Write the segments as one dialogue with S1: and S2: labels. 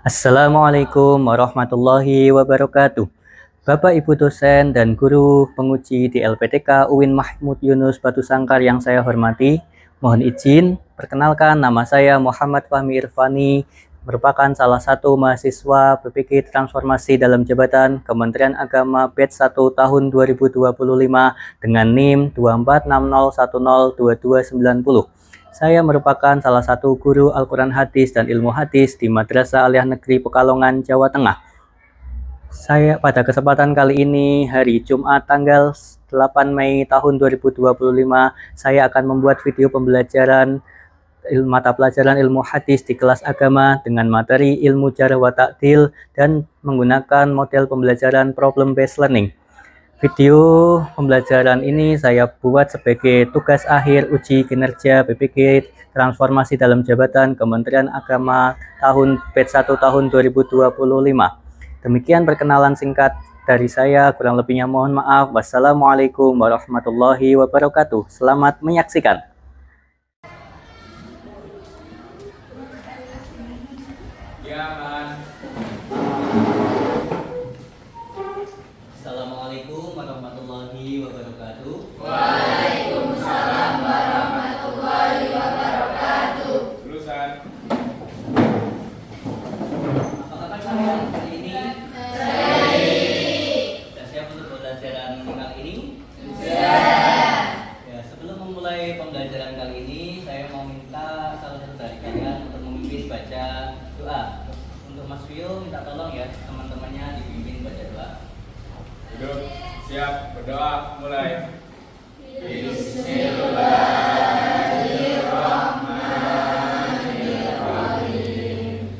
S1: Assalamualaikum warahmatullahi wabarakatuh. Bapak Ibu dosen dan guru penguji di LPTK UIN Mahmud Yunus Batu Sangkar yang saya hormati, mohon izin perkenalkan nama saya Muhammad Fahmi Irfani, merupakan salah satu mahasiswa PPG Transformasi dalam Jabatan Kementerian Agama Batch 1 tahun 2025 dengan NIM 246010229. Saya merupakan salah satu guru Al-Quran Hadis dan Ilmu Hadis di Madrasah Aliyah Negeri Pekalongan, Jawa Tengah. Saya pada kesempatan kali ini, hari Jumat tanggal 8 Mei tahun 2025, saya akan membuat video pembelajaran mata pelajaran ilmu hadis di kelas agama dengan materi ilmu jarh wa ta'dil dan menggunakan model pembelajaran problem based learning. Video pembelajaran ini saya buat sebagai tugas akhir uji kinerja PPG Transformasi dalam Jabatan Kementerian Agama tahun Batch 1 tahun 2025. Demikian perkenalan singkat dari saya, kurang lebihnya mohon maaf. Wassalamualaikum warahmatullahi wabarakatuh. Selamat menyaksikan.
S2: Ya, Mas.
S1: Assalamualaikum warahmatullahi wabarakatuh.
S3: Waalaikumsalam warahmatullahi wabarakatuh.
S2: Lulusan.
S1: Apa kabar kalian kali ini?
S3: Baik.
S1: Sudah siap untuk pembelajaran kali ini?
S3: Sudah.
S1: Ya, sebelum memulai pembelajaran kali ini, saya mau minta salah satu dari kalian untuk memimpin baca doa. Untuk Mas Rio, minta tolong ya teman-temannya dipimpin baca doa.
S2: Duduk. Siap. Berdoa. Mulai.
S3: Bismillahirrahmanirrahim.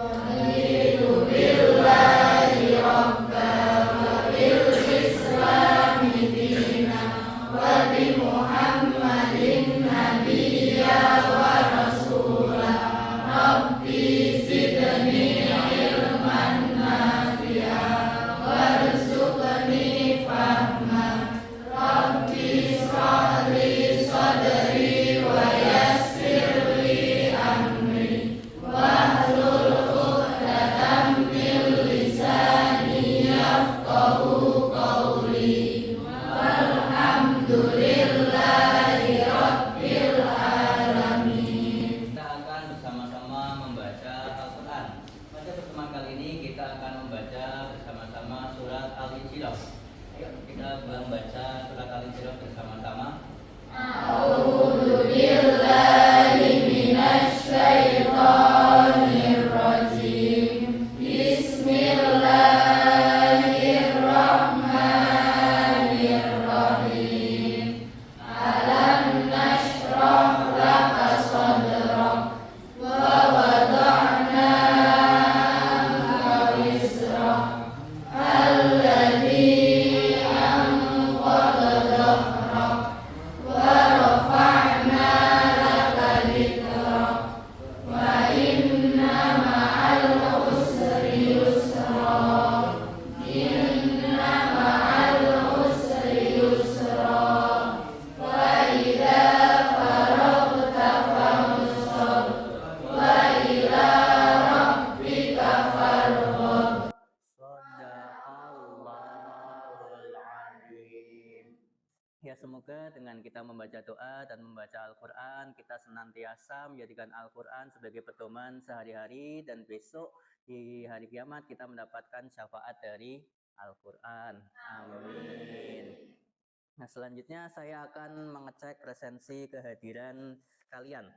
S3: Raditu billahi rabban wa bil islami dinan wa bi Muhammadin nabiyya wa rasulah. Rabbi zidni ilman nafi'an warzuqni fahman. Rabbi shrah li sadri wa yassir li amri wahlul 'uqdatam min lisani yafqahu qawli. Walhamdulillahi rabbil alamin.
S1: Kita akan bersama-sama membaca Al-Quran. Pada pertemuan kali ini kita akan membaca bersama-sama surat Al-Insyirah. Ayo kita membaca surat Al-Insyirah bersama-sama.
S3: A'udzu billahi minasy syaithanir rajim. Bismillahirrahmanirrahim. Alam nashrah laka sadrak wa wada'na anka wizrak alladzi anqadha dhahrak wa rafa'na laka dhikrak wa inna ma'al usri yusra. Inna ma'al usri yusra. Wa idza faraghta fansab wa ila rabbika farghab.
S1: Shadaqallahul Azim. Ya, semoga dengan kita membaca doa dan membaca Al-Quran, kita senantiasa menjadikan Al-Quran sebagai pedoman sehari-hari, dan besok di hari kiamat kita mendapatkan syafaat dari Al-Quran. Amin. Nah, selanjutnya saya akan mengecek presensi kehadiran kalian.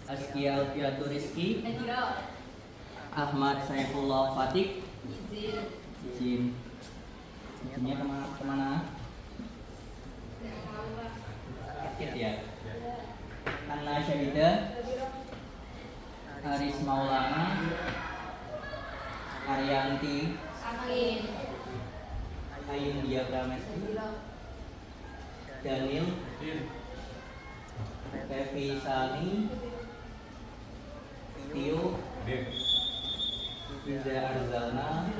S1: Askia Alfiatur Rizki, Ahmad Saifullah Fatih. Izin. Izinnya kemana? Sakit ya. Anna Syahida, Aris Maulana, Arianti, Ain Dia Pramesti, Daniel, Pevi Sani, Tio, Riza Arzalna,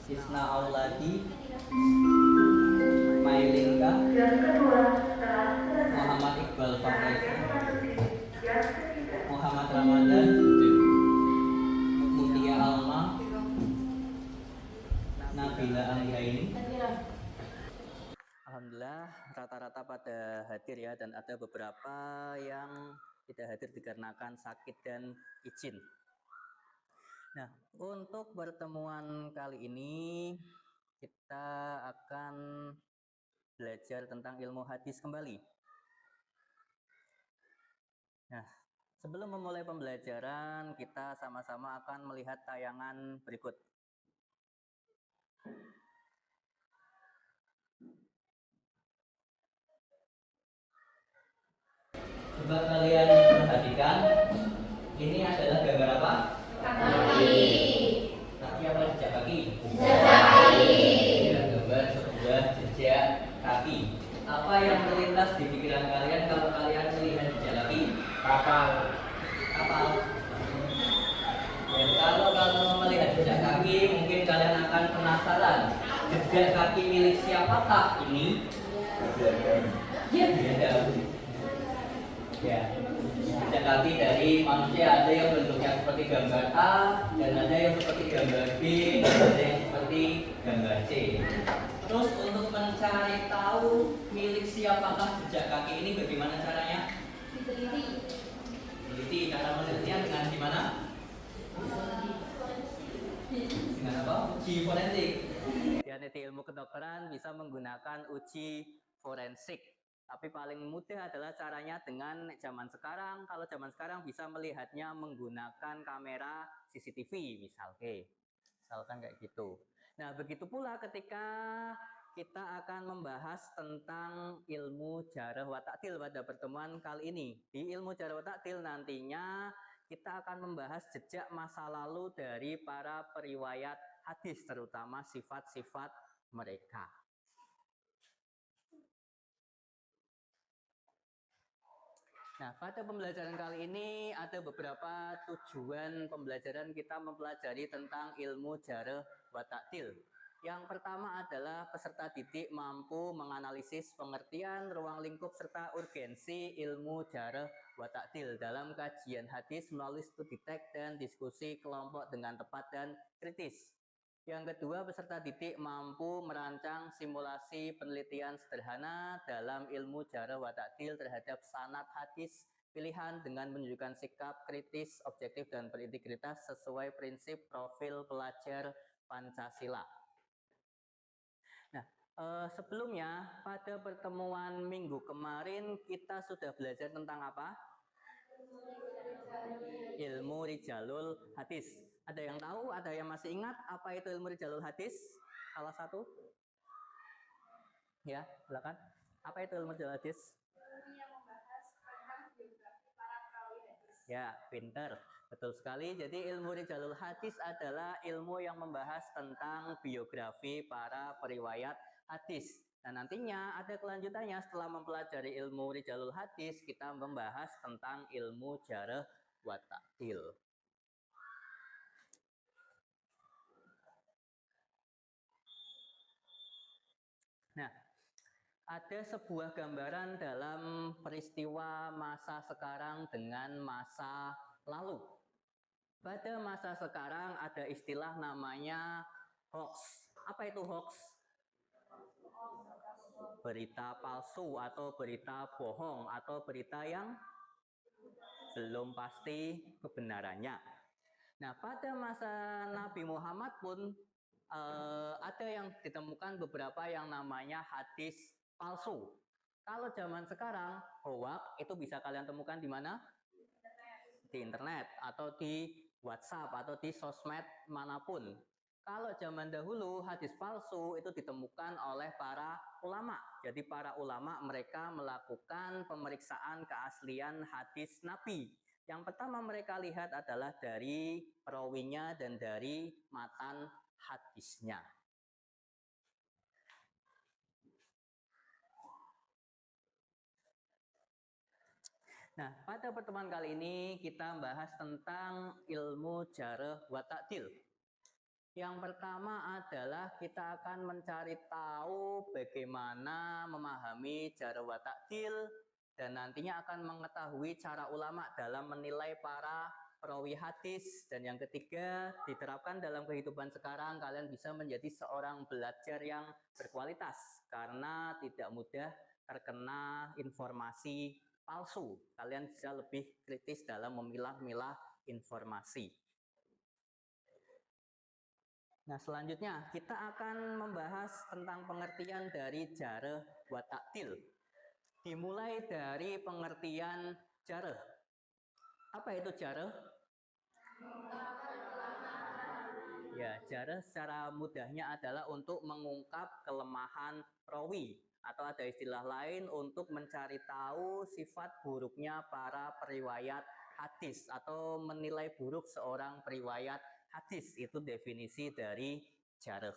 S1: Isna Auladi, Mailingka, Muhammad Iqbal Fahrezi, Alhamdulillah rata-rata pada hadir ya, dan ada beberapa yang tidak hadir dikarenakan sakit dan izin. Nah, untuk pertemuan kali ini kita akan belajar tentang ilmu hadis kembali. Nah, sebelum memulai pembelajaran, kita sama-sama akan melihat tayangan berikut. Coba kalian perhatikan, ini adalah gambar apa?
S3: Kaki.
S1: Kaki apa jejak kaki?
S3: Jejak kaki.
S1: Ya, gambar sebuah jejak kaki. Apa yang terlintas di pikiran kalian kalau kalian melihat jejak kaki?
S2: Kapal.
S1: Kapal. Dan kalau kamu melihat jejak kaki, mungkin kalian akan penasaran, jejak kaki milik siapakah ini? Ya, jejak kaki dari manusia ada yang bentuknya seperti gambar A, dan ada yang seperti gambar B, dan ada yang seperti gambar C. Terus untuk mencari tahu milik siapakah jejak kaki ini, bagaimana caranya? Teliti. Cara menelitinya dengan gimana? Dengan apa? Uji forensik. Peneliti ilmu kedokteran bisa menggunakan uji forensik. Tapi paling mudah adalah caranya dengan zaman sekarang. Kalau zaman sekarang bisa melihatnya menggunakan kamera CCTV misalkan kayak gitu. Nah, begitu pula ketika kita akan membahas tentang ilmu jarh wa ta'dil pada pertemuan kali ini. Di ilmu jarh wa ta'dil nantinya kita akan membahas jejak masa lalu dari para periwayat hadis, terutama sifat-sifat mereka. Nah, pada pembelajaran kali ini ada beberapa tujuan pembelajaran kita mempelajari tentang ilmu jarh wa ta'dil. Yang pertama adalah peserta didik mampu menganalisis pengertian, ruang lingkup, serta urgensi ilmu jarh wa ta'dil dalam kajian hadis melalui studi teks dan diskusi kelompok dengan tepat dan kritis. Yang kedua, peserta didik mampu merancang simulasi penelitian sederhana dalam ilmu jarh wa ta'dil terhadap sanad hadis pilihan dengan menunjukkan sikap kritis, objektif, dan berintegritas sesuai prinsip profil pelajar Pancasila. Nah, sebelumnya pada pertemuan minggu kemarin kita sudah belajar tentang apa? Ilmu rijalul hadis. Ada yang tahu? Ada yang masih ingat apa itu ilmu rijalul hadis? Salah satu? Ya, silakan. Apa itu ilmu rijalul hadis?
S3: Ilmu yang membahas tentang biografi para perawi hadis.
S1: Ya, pinter. Betul sekali. Jadi ilmu rijalul hadis adalah ilmu yang membahas tentang biografi para periwayat hadis. Dan nantinya ada kelanjutannya setelah mempelajari ilmu rijalul hadis, kita membahas tentang ilmu jarh wa ta'dil. Nah, ada sebuah gambaran dalam peristiwa masa sekarang dengan masa lalu. Pada masa sekarang ada istilah namanya hoax. Apa itu hoax? Berita palsu atau berita bohong atau berita yang belum pasti kebenarannya. Nah, pada masa Nabi Muhammad pun ada yang ditemukan beberapa yang namanya hadis palsu. Kalau zaman sekarang, hoax itu bisa kalian temukan di mana? Di internet atau di WhatsApp atau di sosmed manapun. Kalau zaman dahulu hadis palsu itu ditemukan oleh para ulama. Jadi para ulama mereka melakukan pemeriksaan keaslian hadis Nabi. Yang pertama mereka lihat adalah dari perawinya dan dari matan hadisnya. Nah, pada pertemuan kali ini kita membahas tentang ilmu jarh wa ta'dil. Yang pertama adalah kita akan mencari tahu bagaimana memahami jarh wa ta'dil dan nantinya akan mengetahui cara ulama dalam menilai para perawi hadis. Dan yang ketiga, diterapkan dalam kehidupan sekarang, kalian bisa menjadi seorang belajar yang berkualitas karena tidak mudah terkena informasi palsu. Kalian bisa lebih kritis dalam memilah-milah informasi. Nah, selanjutnya kita akan membahas tentang pengertian dari jarh wa ta'dil. Dimulai dari pengertian jarh. Apa itu jarh? Ya, jarh secara mudahnya adalah untuk mengungkap kelemahan rawi, atau ada istilah lain untuk mencari tahu sifat buruknya para periwayat hadis atau menilai buruk seorang periwayat hadis. Itu definisi dari jarh.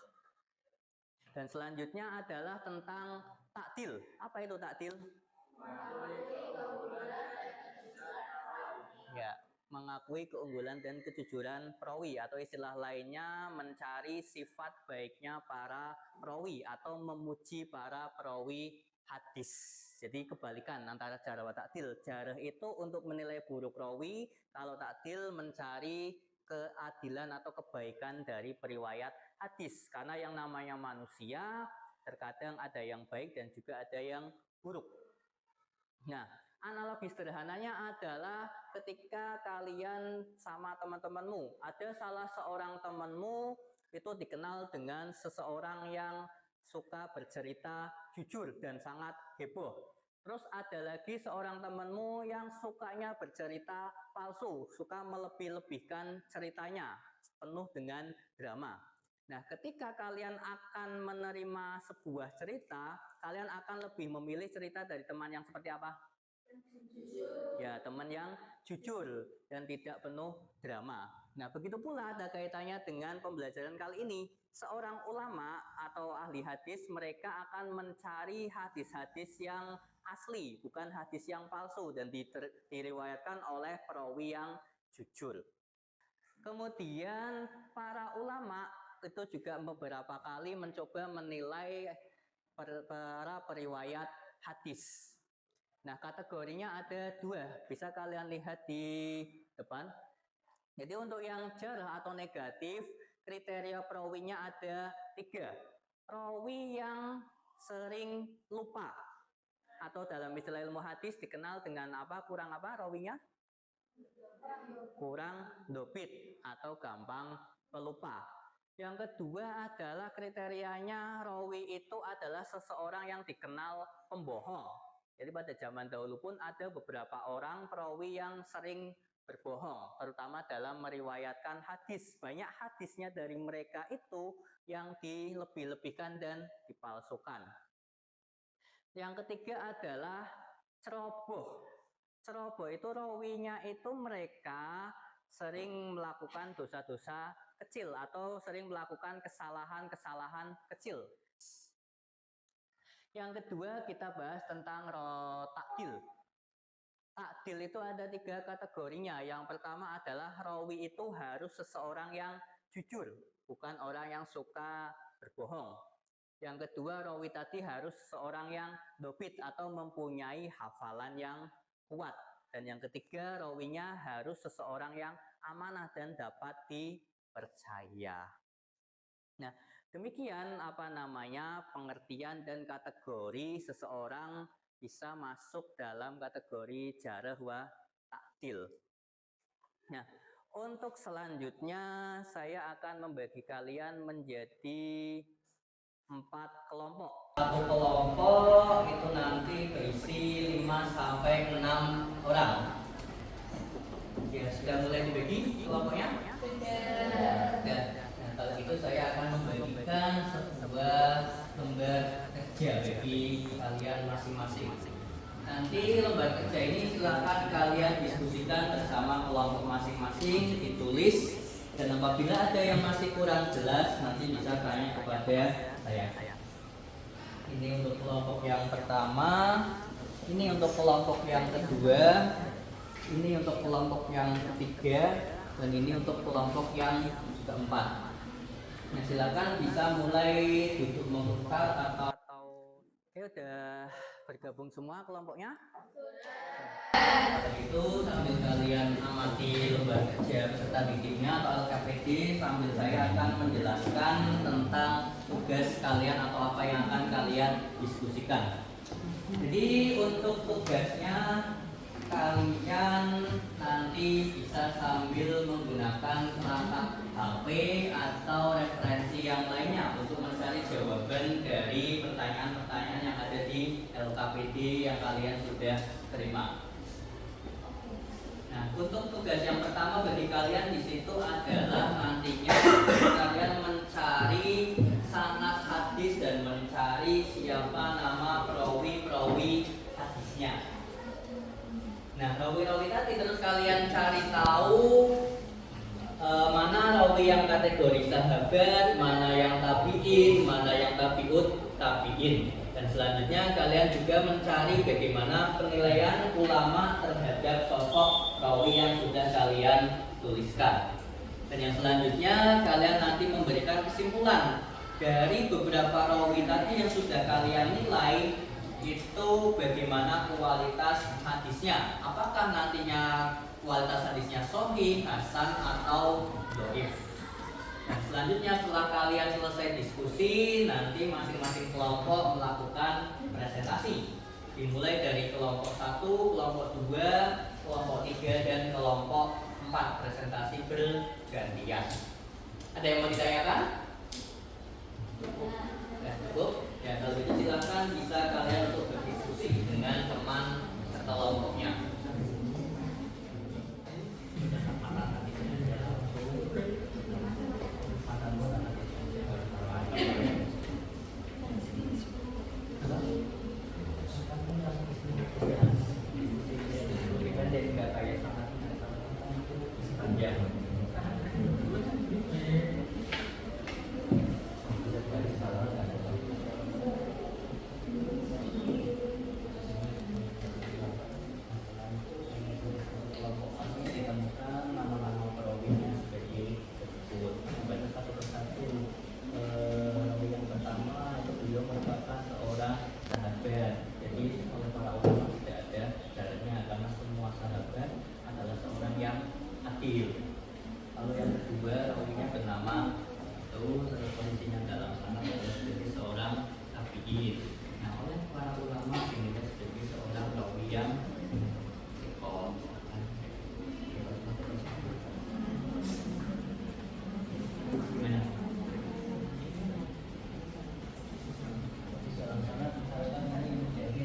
S1: Dan selanjutnya adalah tentang takdil. Apa itu takdil? Ya, mengakui keunggulan dan kejujuran perawi, atau istilah lainnya mencari sifat baiknya para perawi atau memuji para perawi hadis. Jadi kebalikan antara jarh wa takdil. Jarh itu untuk menilai buruk rawi, kalau takdil mencari keadilan atau kebaikan dari periwayat hadis. Karena yang namanya manusia terkadang ada yang baik dan juga ada yang buruk. Nah, analogi sederhananya adalah ketika kalian sama teman-temanmu, ada salah seorang temanmu itu dikenal dengan seseorang yang suka bercerita jujur dan sangat heboh. Terus ada lagi seorang temanmu yang sukanya bercerita palsu, suka melebih-lebihkan ceritanya, penuh dengan drama. Nah, ketika kalian akan menerima sebuah cerita, kalian akan lebih memilih cerita dari teman yang seperti apa? Ya, teman yang jujur dan tidak penuh drama. Nah, begitu pula ada kaitannya dengan pembelajaran kali ini. Seorang ulama atau ahli hadis, mereka akan mencari hadis-hadis yang asli, bukan hadis yang palsu dan diriwayatkan oleh perawi yang jujur. Kemudian para ulama itu juga beberapa kali mencoba menilai para periwayat hadis. Nah, kategorinya ada 2, bisa kalian lihat di depan. Jadi untuk yang jarh atau negatif, kriteria perawinya ada 3. Perawi yang sering lupa, atau dalam istilah ilmu hadis dikenal dengan apa? Kurang apa rawinya? Kurang dobit atau gampang pelupa. Yang kedua adalah kriterianya rawi itu adalah seseorang yang dikenal pembohong. Jadi pada zaman dahulu pun ada beberapa orang perawi yang sering berbohong, terutama dalam meriwayatkan hadis. Banyak hadisnya dari mereka itu yang dilebih-lebihkan dan dipalsukan. Yang ketiga adalah ceroboh. Ceroboh itu rawinya itu mereka sering melakukan dosa-dosa kecil atau sering melakukan kesalahan-kesalahan kecil. Yang kedua kita bahas tentang takdil. Takdil itu ada 3 kategorinya. Yang pertama adalah rawi itu harus seseorang yang jujur, bukan orang yang suka berbohong. Yang kedua, rawi tadi harus seseorang yang dobit atau mempunyai hafalan yang kuat. Dan yang ketiga, rawinya harus seseorang yang amanah dan dapat dipercaya. Nah, demikian pengertian dan kategori seseorang bisa masuk dalam kategori jarh wa ta'dil. Nah, untuk selanjutnya saya akan membagi kalian menjadi 4 kelompok. Satu kelompok itu nanti berisi 5 sampai 6 orang. Ya, sudah mulai dibagi kelompoknya? Sudah. Nah, kalau gitu saya akan membagikan sebuah lembar kerja bagi kalian masing-masing. Nanti lembar kerja ini silakan kalian diskusikan bersama kelompok masing-masing, ditulis. Dan apabila ada yang masih kurang jelas, nanti bisa tanya kepada saya. Ini untuk kelompok yang pertama, ini untuk kelompok yang kedua, ini untuk kelompok yang ketiga, dan ini untuk kelompok yang keempat. Nah, silakan bisa mulai duduk membuka atau udah bergabung semua kelompoknya? Untuk itu sambil kalian amati lembar kerja peserta didiknya atau LKPD, sambil saya akan menjelaskan tentang tugas kalian atau apa yang akan kalian diskusikan. Jadi untuk tugasnya kalian nanti bisa sambil menggunakan perangkat HP atau referensi yang lainnya untuk mencari jawaban dari pertanyaan-pertanyaan yang ada di LKPD yang kalian sudah terima. Nah, untuk tugas yang pertama bagi kalian di situ adalah nantinya kalian mencari sanad hadis dan mencari siapa nama perawi hadisnya. Nah, rawi-rawi tadi terus kalian cari tahu mana rawi yang kategori sahabat, mana yang tabi'in, mana yang tabi'ut tabi'in. Dan selanjutnya kalian juga mencari bagaimana penilaian ulama terhadap sosok rawi yang sudah kalian tuliskan. Dan yang selanjutnya kalian nanti memberikan kesimpulan dari beberapa rawi tadi yang sudah kalian nilai itu bagaimana kualitas hadisnya. Apakah nantinya kualitas hadisnya sahih, hasan atau dhaif. Nah, selanjutnya setelah kalian selesai diskusi, nanti masing-masing kelompok melakukan presentasi. Dimulai dari kelompok 1, kelompok 2, kelompok 3, dan kelompok 4. Presentasi bergantian. Ada yang mau ditanyakan? Ya, cukup. Ya, kalau gitu silakan bisa kalian untuk berdiskusi dengan teman sekelompoknya. Lalu yang kedua rawinya bernama itu posisinya dalam sana adalah sebagai seorang tabi'in. Nah, oleh para ulama dinilai sebagai seorang rawi yang thiqah. Gimana? Di dalam sana misalkan hari menjadi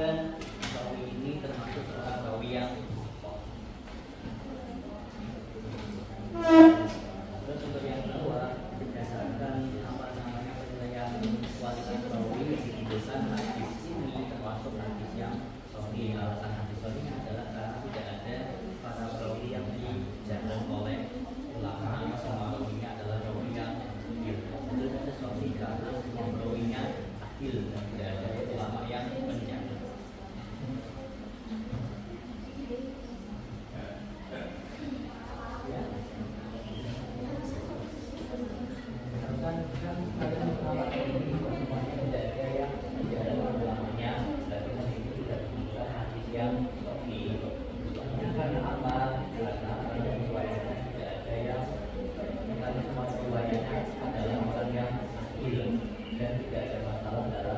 S1: rawi ini termasuk seorang rawi yang terus untuk yang kedua berdasarkan penilaian kualitas rawi disebutkan hadis ini termasuk hadis yang sahih. Alasan hadis sahih adalah karena tidak ada para rawi yang dijaga oleh ulama. Semua rawinya adalah rawi yang adil. Itu ada sahih karena semua rawinya adil dan tidak ada ulama yang menjaga. Dan tidak ada masalah dalam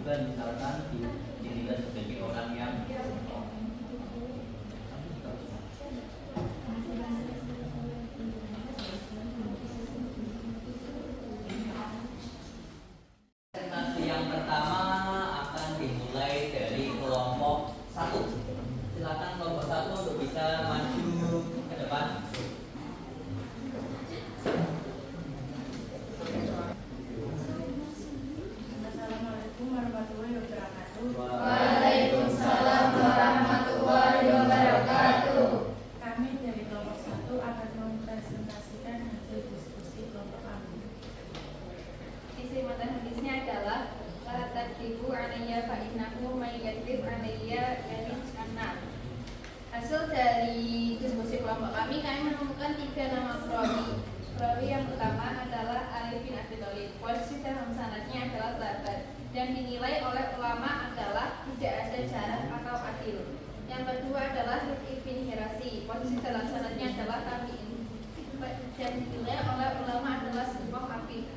S1: juga misalkan dinilai sebagai orang yang presentasi yang pertama akan dimulai dari kelompok 1. Silakan kelompok 1 untuk bisa maju ke depan.
S3: Assalamualaikum warahmatullahi wabarakatuh.
S4: Waalaikumsalam warahmatullahi wabarakatuh.
S3: Kami dari kelompok 1 akan mempresentasikan hasil diskusi kelompok kami.
S4: Isi matan hadisnya adalah la takdibu alayya fa innahu may yakdib alayya yanis annar. Hasil dari diskusi kelompok kami menemukan 3 nama perawi. Perawi yang pertama adalah Ali bin Abi Thalib. Posisi dalam sanadnya adalah sahabat dan dinilai oleh ulama adalah tidak ada jarak atau adil. Yang kedua adalah Rif'i bin Hirasi. Posisi dalam sanadnya adalah tabi'in dan dinilai oleh ulama adalah sebuah hafid.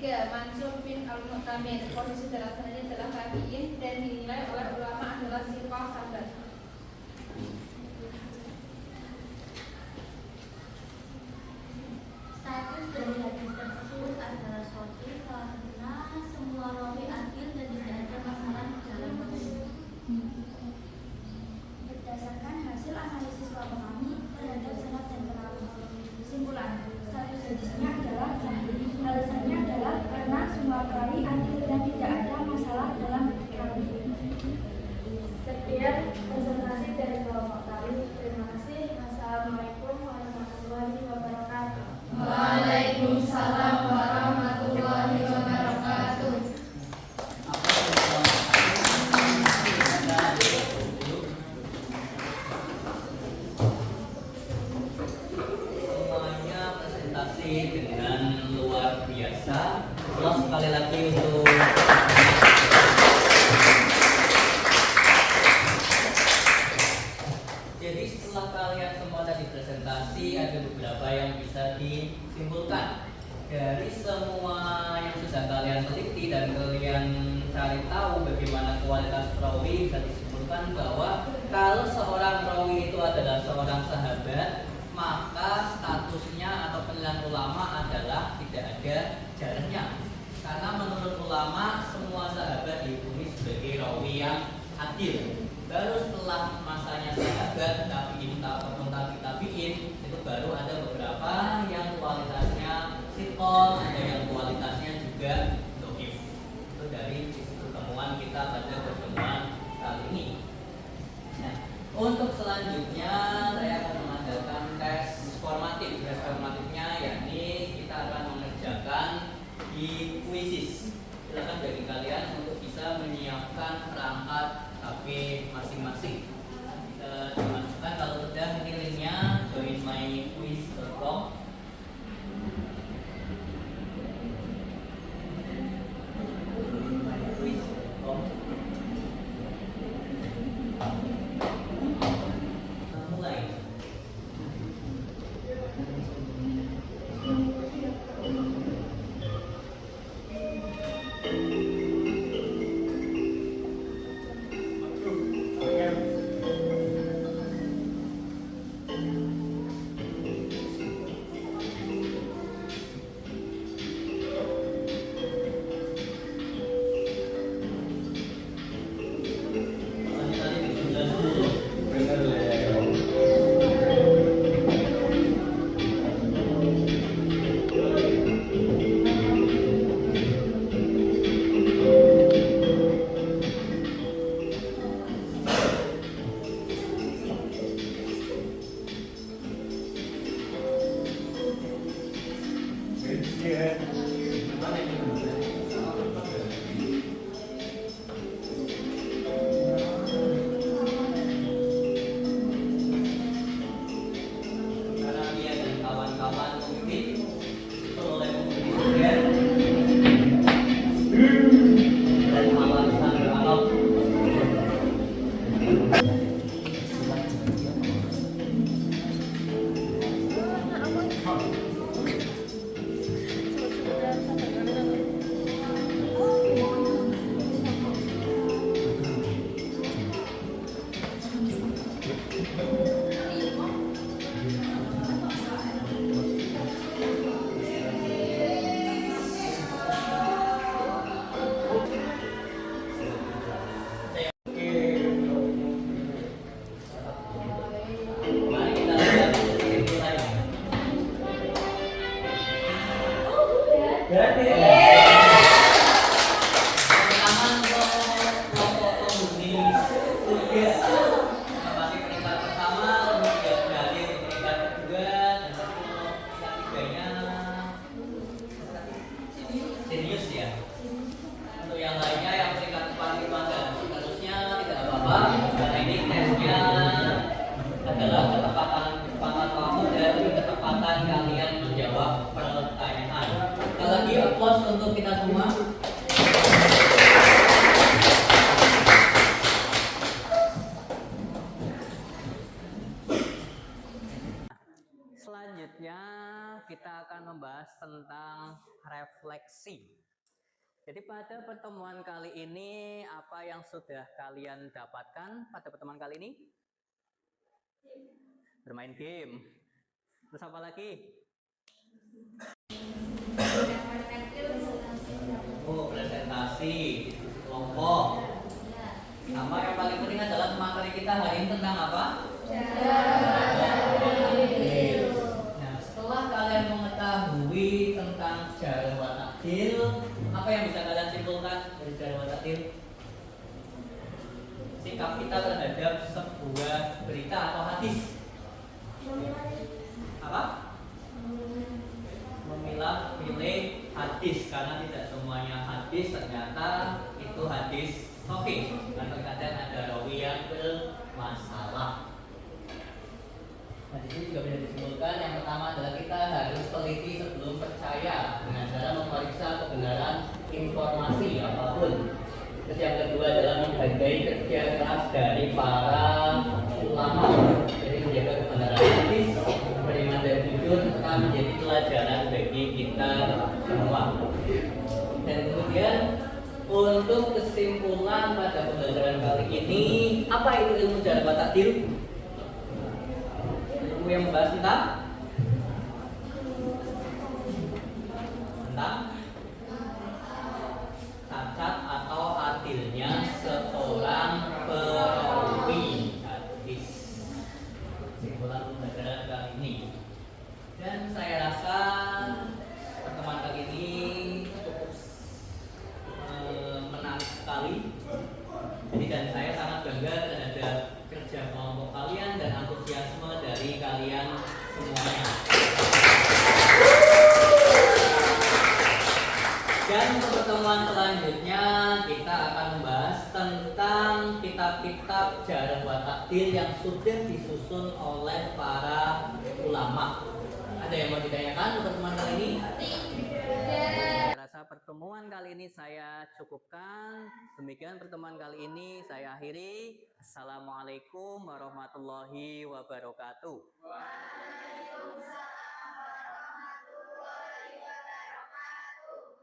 S4: 3. Mansur bin Al-Mu'tamir. Posisi dalam sanadnya adalah tabi'in dan dinilai oleh ulama adalah sifah sahabat.
S5: Status dari hadis tersebut adalah sahih karena semua rawi adil dan tidak ada masalah dalam hadis. Berdasarkan hasil analisis kelompok kami terhadap sanad dan perawi, kesimpulan status hadisnya adalah sahih. Alasannya adalah karena semua perawi adil dan tidak ada masalah dalam perawi. Sekian presentasi dari kelompok kami. Terima kasih. Assalamualaikum warahmatullahi wabarakatuh.
S4: Waalaikumsalam warahmatullahi wabarakatuh.
S1: Semuanya presentasi dengan luar biasa. Plus sekali lagi untuk jadi setelah kalian semua tadi presentasi, ada beberapa yang bisa disimpulkan dari semua yang sudah kalian teliti dan kalian cari tahu bagaimana kualitas perawi. Bisa disimpulkan bahwa kalau seorang perawi itu adalah seorang sahabat, maka statusnya atau penilaian ulama adalah tidak ada jaraknya. Karena menurut ulama semua sahabat dihukumi sebagai rawi yang adil. Baru setelah masanya sahabat, tabi'in ataupun tabi'in, itu baru ada beberapa yang kualitasnya sitol, ada yang kualitasnya juga dhaif. Itu dari pertemuan kita pada pertemuan kali ini. Nah, untuk selanjutnya saya akan mengadakan tes formatif. Tes formatifnya yakni kita akan mengerjakan di kuisis. Silakan bagi kalian untuk bisa menyiapkan perangkat HP masing-masing. Bisa dimasukkan kalau sudah ini linknya joinmyquiz.com. Mulai. Pertama untuk kelompok penghuni tugas menempati peringkat pertama, kemudian dari peringkat kedua, dan peringkat tiganya jenius ya. Untuk yang lainnya yang peringkat 4, 5 dan seterusnya tidak apa-apa, karena ini tesnya adalah ketepatan waktu dan ketepatan kalian menjawab pertanyaan. Sekali lagi applause untuk kita semua. Selanjutnya kita akan membahas tentang refleksi. Jadi pada pertemuan kali ini apa yang sudah kalian dapatkan pada pertemuan kali ini? Bermain game. Terus apa lagi? Oh, presentasi, kelompok. Sama yang paling penting adalah materi kita hari ini tentang apa? Nah, setelah kalian mengetahui tentang jarum wa takdil, apa yang bisa kalian simpulkan dari jarum wa takdil? Sikap kita terhadap sebuah berita atau hadis. Apa? Memilah-milih hadis, karena tidak semuanya hadis ternyata itu hadis sahih. Dan terkadang ada rawi yang bermasalah. Nah, di sini juga bisa disimpulkan yang pertama adalah kita harus teliti sebelum percaya dengan cara memeriksa kebenaran informasi apapun. Terus yang kedua adalah menghargai kerja keras dari para ulama. Jadi menjaga kebenaran hadis, beriman dan jujur akan menjadi pelajaran bagi kita semua. Dan kemudian untuk kesimpulan pada pembelajaran kali ini, apa itu ilmu jarum wa takdil? Ilmu yang membahas tentang cacat atau adilnya seorang perawi hadis. Kesimpulan pembelajaran kali ini. Dan saya rasa pertemuan kali ini cukup menarik sekali. Jadi dan saya sangat bangga terhadap kerja kelompok kalian dan antusiasme dari kalian semuanya. Dan untuk pertemuan selanjutnya kita akan membahas tentang kitab-kitab jarum wa takdil yang sudah disusun oleh para ulama. Ada yang mau ditanyakan untuk pertemuan kali ini? Saya rasa pertemuan kali ini saya cukupkan. Demikian pertemuan kali ini saya akhiri. Assalamualaikum warahmatullahi wabarakatuh.